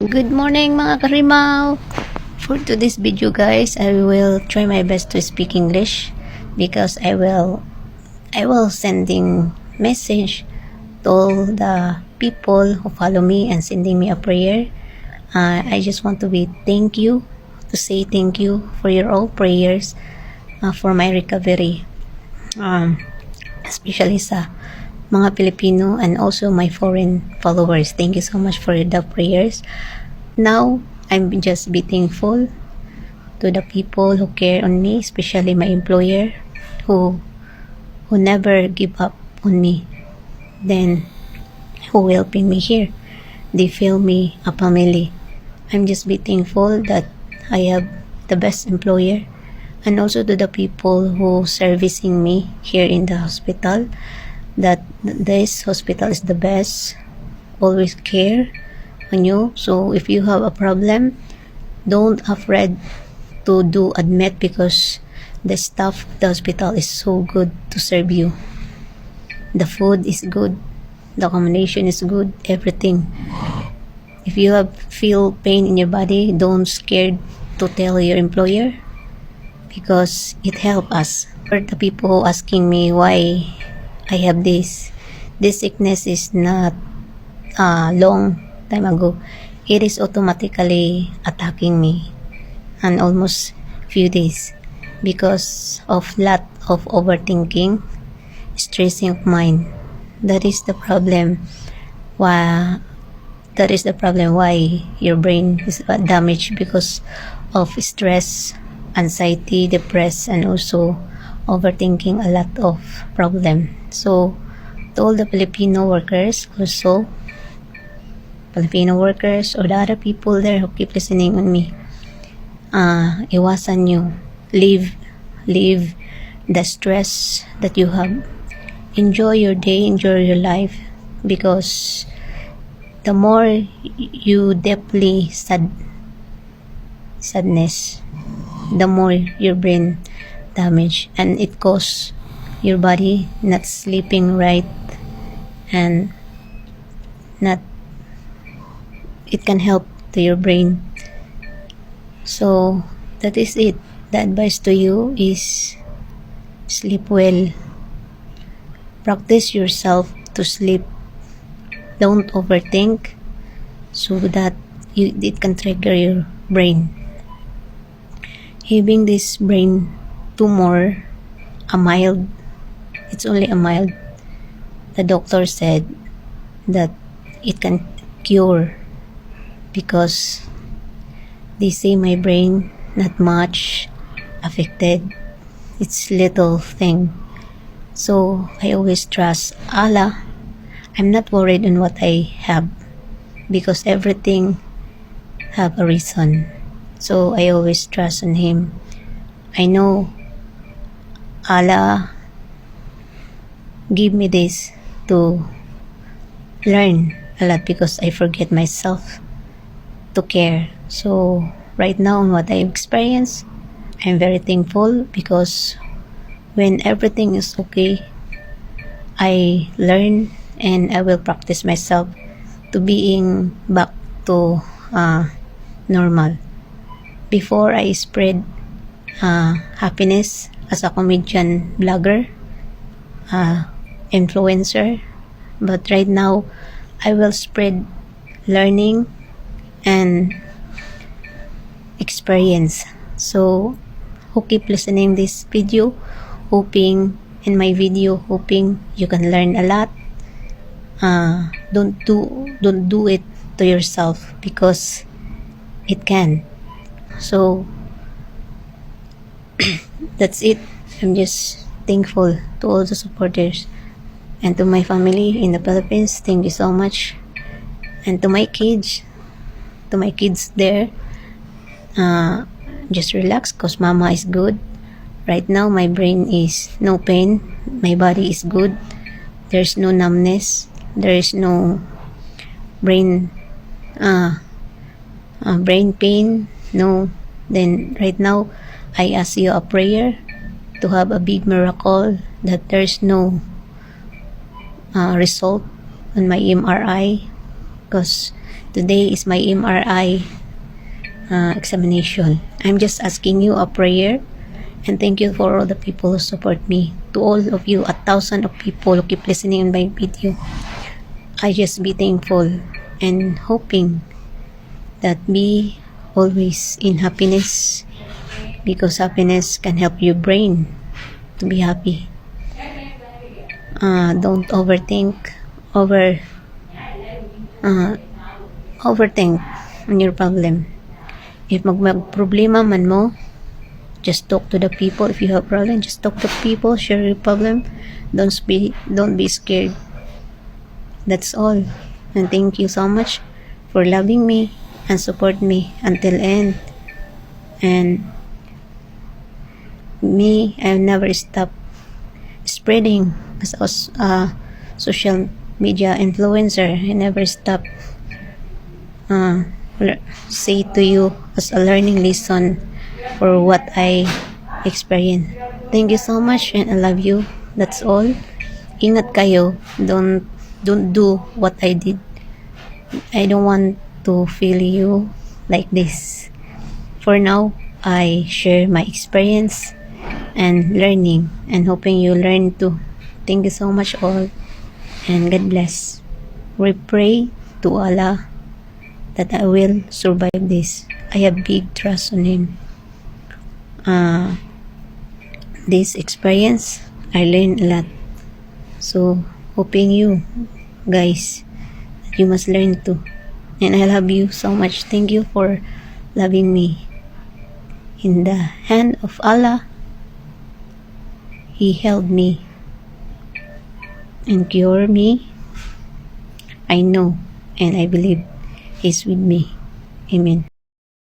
Good morning mga karimaw! For today's video guys, I will try my best to speak English because I will sending message to all the people who follow me and sending me a prayer. I just want to say thank you for your all prayers for my recovery. Especially sa mga Pilipino and also my foreign followers. Thank you so much for the prayers. Now, I'm just be thankful to the people who care on me, especially my employer who never give up on me. Then, who helping me here. They feel me a family. I'm just be thankful that I have the best employer, and also to the people who servicing me here in the hospital, that this hospital is the best, always care on you. So if you have a problem, don't afraid to admit, because the staff of the hospital is so good to serve you. The food is good, the accommodation is good, everything. If you feel pain in your body, don't scared to tell your employer, because it help us. For the people asking me why I have this sickness is not long time ago. It is automatically attacking me and almost few days because of lot of overthinking, stressing of mind. That is the problem. Why your brain is damaged because of stress, anxiety, depressed, and also overthinking a lot of problem. So to all the Filipino workers, also Filipino workers or the other people there who keep listening on me, iwasan nyo, leave the stress that you have. Enjoy your day, enjoy your life, because the more you deeply sadness, the more your brain damage, and it cause your body not sleeping right, and not it can help to your brain. So that is it. The advice to you is sleep well, practice yourself to sleep, don't overthink, so that it can trigger your brain. Having this brain tumor, it's only a mild. The doctor said that it can cure, because they say my brain not much affected. It's little thing. So I always trust Allah. I'm not worried on what I have, because everything have a reason. So I always trust on Him. I know Allah give me this to learn a lot, because I forget myself to care. So right now, on what I experience, I'm very thankful, because when everything is okay, I learn and I will practice myself to being back to normal. Before, I spread happiness as a comedian, blogger, influencer, but right now I will spread learning and experience. So who keep listening this video, hoping you can learn a lot. Don't do it to yourself, because it can. So that's it. I'm just thankful to all the supporters, and to my family in the Philippines. Thank you so much. And to my kids there, just relax, cause mama is good. Right now my brain is no pain, my body is good, there's no numbness, there is no brain pain, no. Then right now I ask you a prayer to have a big miracle, that there's no result on my MRI, because Today is my MRI examination. I'm just asking you a prayer, and thank you for all the people who support me. To all of you, 1,000 of people who keep listening in my video, I just be thankful and hoping that be always in happiness, because happiness can help your brain to be happy. Don't overthink on your problem. If magproblema man mo, just talk to the people. If you have problem, just talk to people, share your problem. Don't be scared. That's all. And thank you so much for loving me and support me until end. And me, I'll never stop spreading as a social media influencer. I never stop say to you as a learning lesson for what I experienced. Thank you so much, and I love you. That's all. Ingat kayo. Don't do what I did. I don't want to feel you like this. For now, I share my experience and learning, and hoping you learn too. Thank you so much all, and God bless. We pray to Allah that I will survive this. I have big trust on Him. This experience, I learned a lot. So, hoping you guys, that you must learn too. And I love you so much. Thank you for loving me. In the hand of Allah, He held me and cured me. I know and I believe He's with me. Amen.